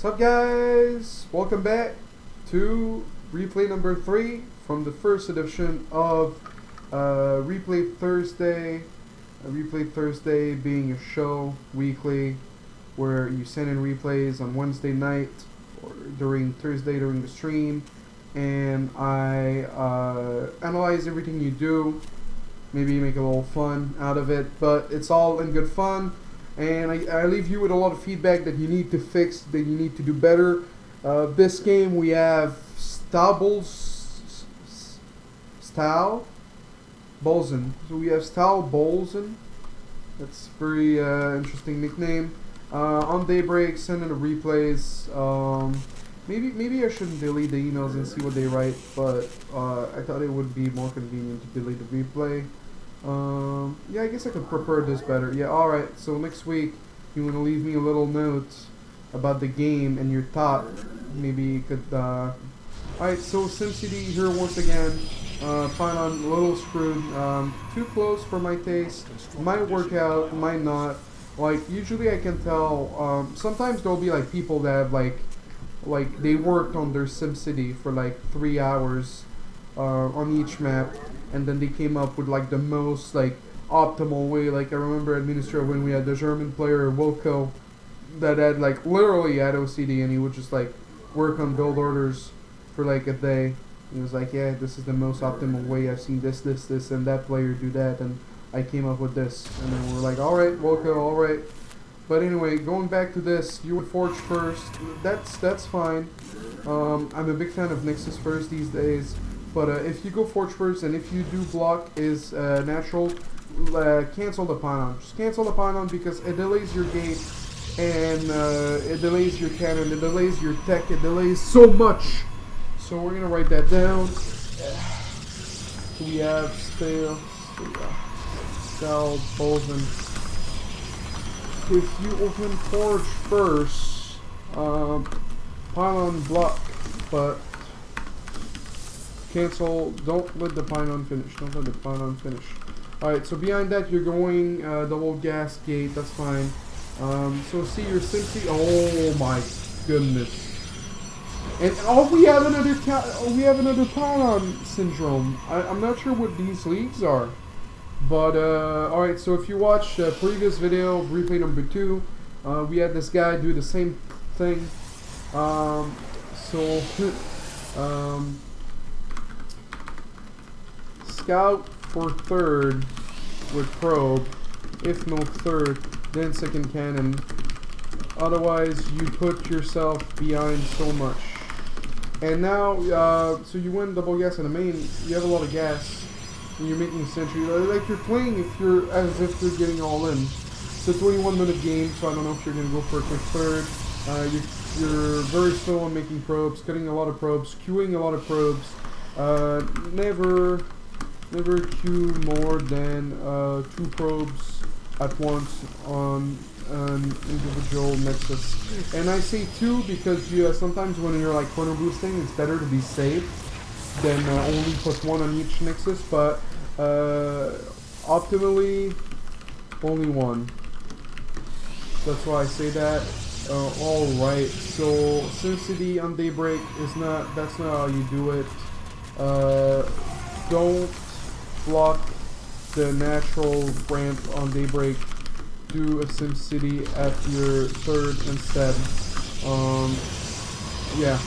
What's up, guys? Welcome back to replay number 3 from the first edition of Replay Thursday. Replay Thursday being a show weekly where you send in replays on Wednesday night or during Thursday during the stream, and I analyze everything you do, maybe make a little fun out of it, but it's all in good fun. And I leave you with a lot of feedback that you need to fix, that you need to do better. This game we have Bolzen. So we have Bolzen. That's a very interesting nickname. On Daybreak, send in the replays. Maybe I shouldn't delete the emails and see what they write, but I thought it would be more convenient to delete the replay. Yeah, I guess I could prepare this better. Yeah, alright, so next week you want to leave me a little note about the game and your thought. Maybe you could, alright, so SimCity here once again. Find on a little screwed, too close for my taste. Might work out, might not. Like, usually I can tell, sometimes there'll be like people that have like they worked on their SimCity for like 3 hours, on each map. And then they came up with like the most like optimal way. Like I remember at Minister when we had the German player Wilco that had like literally had OCD, and he would just like work on build orders for like a day. He was like, yeah, this is the most optimal way. I've seen this, and that player do that, and I came up with this. And then we're like, all right, Wilco, all right. But anyway, going back to this, you would Forge first. That's fine. I'm a big fan of Nexus first these days. But if you go Forge first, and if you do block is natural, cancel the pylon. Just cancel the pylon because it delays your gate, and it delays your cannon, it delays your tech, it delays so much. So we're gonna write that down. We have Bolzen. If you open Forge first, pylon block, but cancel, don't let the pylon finish. Don't let the pylon finish. Alright, so behind that you're going double gas gate, that's fine. So see your SimCity. Oh my goodness. And we have another pylon syndrome. I'm not sure what these leagues are. But alright, so if you watch previous video of replay number 2, we had this guy do the same thing. Scout for third with probe. If no third, then second cannon. Otherwise, you put yourself behind so much. And now, so you win double gas in the main. You have a lot of gas, and you're making a century. Like you're playing as if you're getting all in. It's a 21-minute game, so I don't know if you're gonna go for a quick third. You're very slow on making probes, cutting a lot of probes, queuing a lot of probes. Never queue more than 2 probes at once on an individual nexus. And I say 2 because sometimes when you're like corner boosting, it's better to be safe than only put 1 on each nexus. But optimally, only 1. That's why I say that. All right. So SimCity on Daybreak that's not how you do it. Don't block the natural ramp on Daybreak. Do a SimCity at your third instead. Yeah.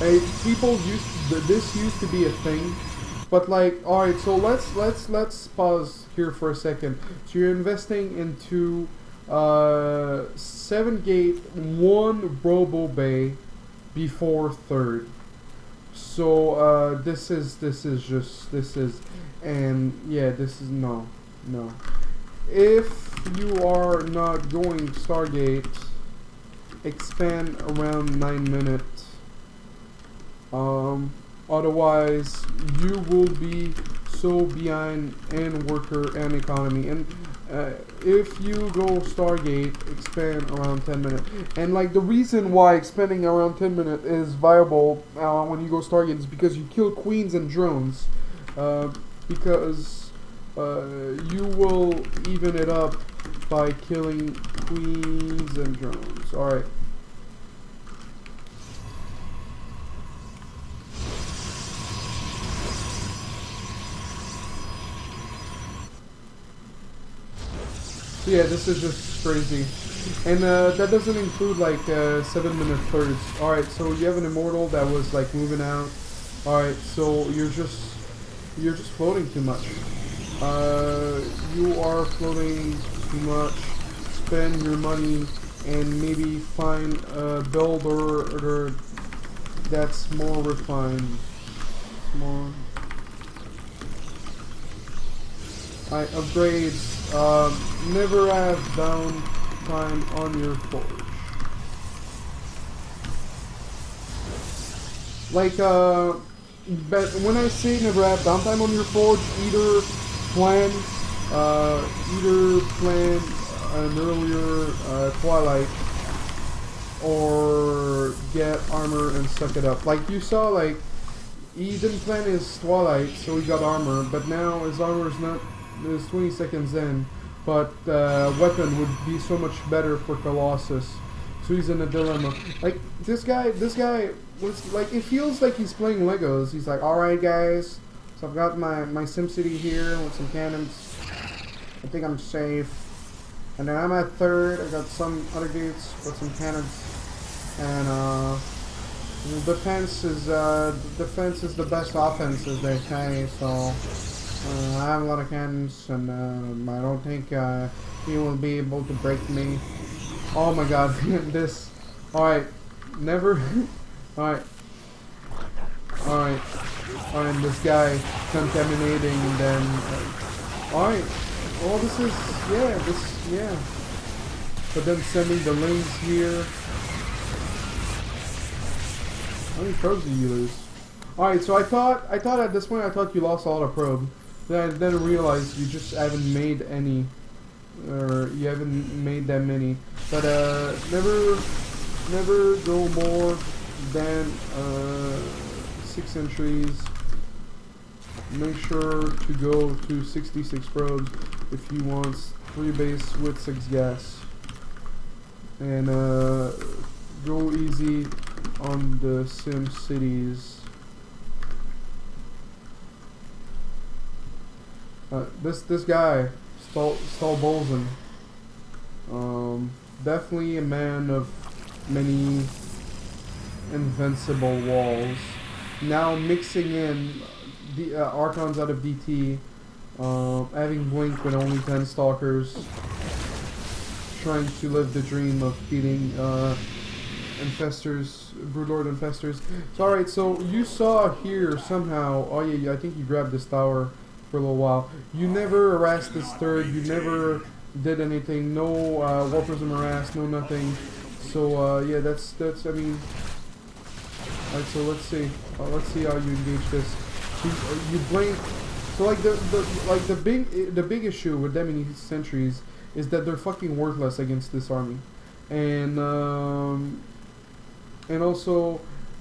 Hey, this used to be a thing, but like, all right. So let's pause here for a second. So you're investing into 7 gate, 1 Robo Bay before third. So this is no. If you are not going Stargate, expand around 9 minutes. Otherwise, you will be so behind in worker and economy. And if you go Stargate, expand around 10 minutes. And like the reason why expanding around 10 minutes is viable when you go Stargate is because you kill queens and drones. Because you will even it up by killing queens and drones. Alright. Yeah, this is just crazy. And that doesn't include like 7-minute thirds. Alright, so you have an immortal that was like moving out. Alright, so you're just floating too much. You are floating too much. Spend your money and maybe find a builder that's more refined. More. Alright, upgrades. Never have downtime on your forge. Like, but when I say never have downtime on your forge, either plan an earlier Twilight, or get armor and suck it up. Like you saw, like he didn't plan his Twilight, so he got armor, but now his armor is not. There's 20 seconds in, but weapon would be so much better for Colossus. So he's in a dilemma. Like this guy was like, it feels like he's playing Legos. He's like, all right, guys. So I've got my SimCity here with some cannons. I think I'm safe. And then I'm at third. I got some other dudes with some cannons. And defense is the best offense, as they say. So. I have a lot of cannons, and I don't think he will be able to break me. Oh my god, this. Alright, never. Alright. Alright. Alright, this guy contaminating, and then. Alright. Oh, this is. Yeah, yeah. But then sending the lanes here. How many probes do you lose? Alright, so I thought at this point, you lost a lot of probe. Then I realized you just haven't made any, or you haven't made that many. But never go more than 6 entries. Make sure to go to 66 probes if you want 3 base with 6 gas. And go easy on the Sim Cities. This guy, Bolzen, definitely a man of many invincible walls. Now mixing in the Archons out of DT, having Blink with only 10 Stalkers, trying to live the dream of beating Infestors, Broodlord Infestors. So alright, so you saw here somehow, oh yeah, I think you grabbed this tower for a little while. You never harassed this third, you never did anything, no War Prism harass, no nothing. So yeah, that's I mean, alright, so let's see how you engage this. You blink. So like the big issue with them in these sentries is that they're fucking worthless against this army, and also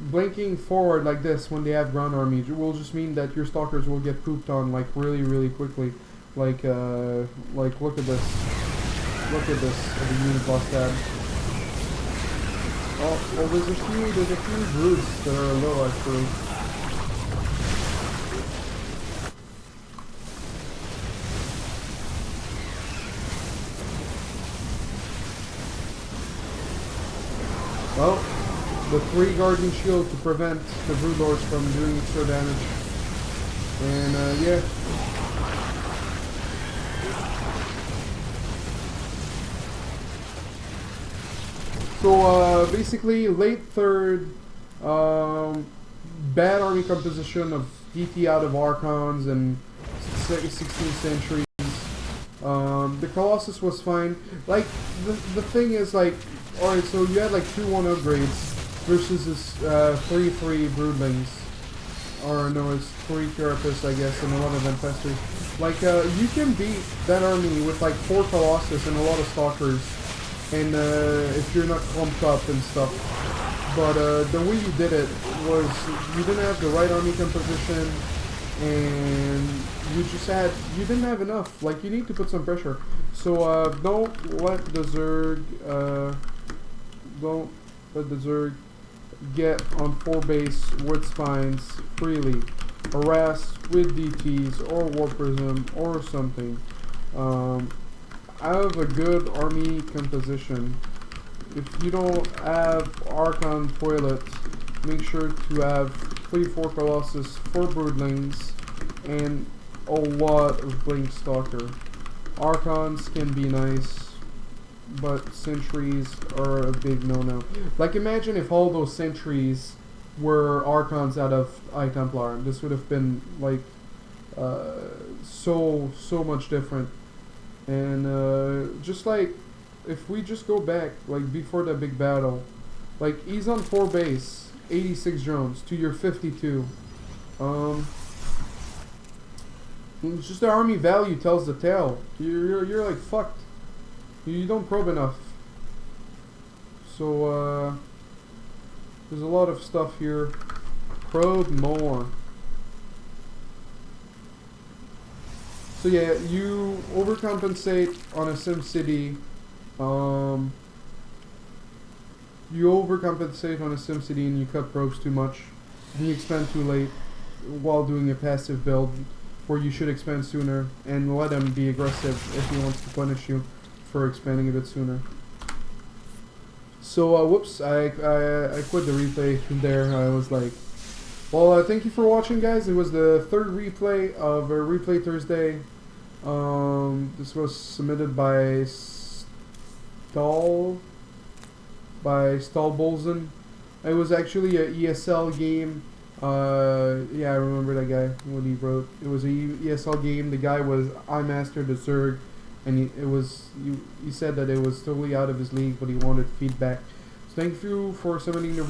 blinking forward like this when they have ground army will just mean that your stalkers will get pooped on like really quickly. Like look at this the unit boss tab. Oh, there's a few brutes that are low actually. Well, the 3 Guardian Shield to prevent the Broodlords from doing extra damage. And yeah. So basically late third, bad army composition of DT out of Archons and 16th centuries. The Colossus was fine. Like the thing is like, alright, so you had like 2-1 upgrades versus this 3-3 Broodlings. Or no, it's 3 Carapace, I guess, and a lot of Infestors. Like, you can beat that army with like 4 Colossus and a lot of Stalkers. And if you're not clumped up and stuff. But the way you did it was you didn't have the right army composition, and you didn't have enough. Like, you need to put some pressure. So don't let the Zerg get on 4 base with spines freely. Harass with DTs or War Prism or something. have a good army composition. If you don't have Archon toilets, make sure to have 4 Colossus, 4 Broodlings, and a lot of Blink Stalker. Archons can be nice, but sentries are a big no-no. Like, imagine if all those sentries were Archons out of Eye Templar. This would have been like so much different. And just like if we just go back like before that big battle, like he's on 4 base, 86 drones to your 52. It's just the army value tells the tale. You're like fucked. You don't probe enough. So there's a lot of stuff here. Probe more. So yeah, you overcompensate on a SimCity. You overcompensate on a SimCity and you cut probes too much. And you expand too late while doing a passive build where you should expand sooner, and let him be aggressive if he wants to punish you for expanding a bit sooner. So whoops, I quit the replay there. I was like, well, thank you for watching, guys. It was the 3rd replay of Replay Thursday. This was submitted by Bolzen. It was actually a ESL game. Yeah, I remember that guy, what he wrote. It was a ESL game. The guy was I Master the Zerg, and he said that it was totally out of his league, but he wanted feedback. So thank you for submitting the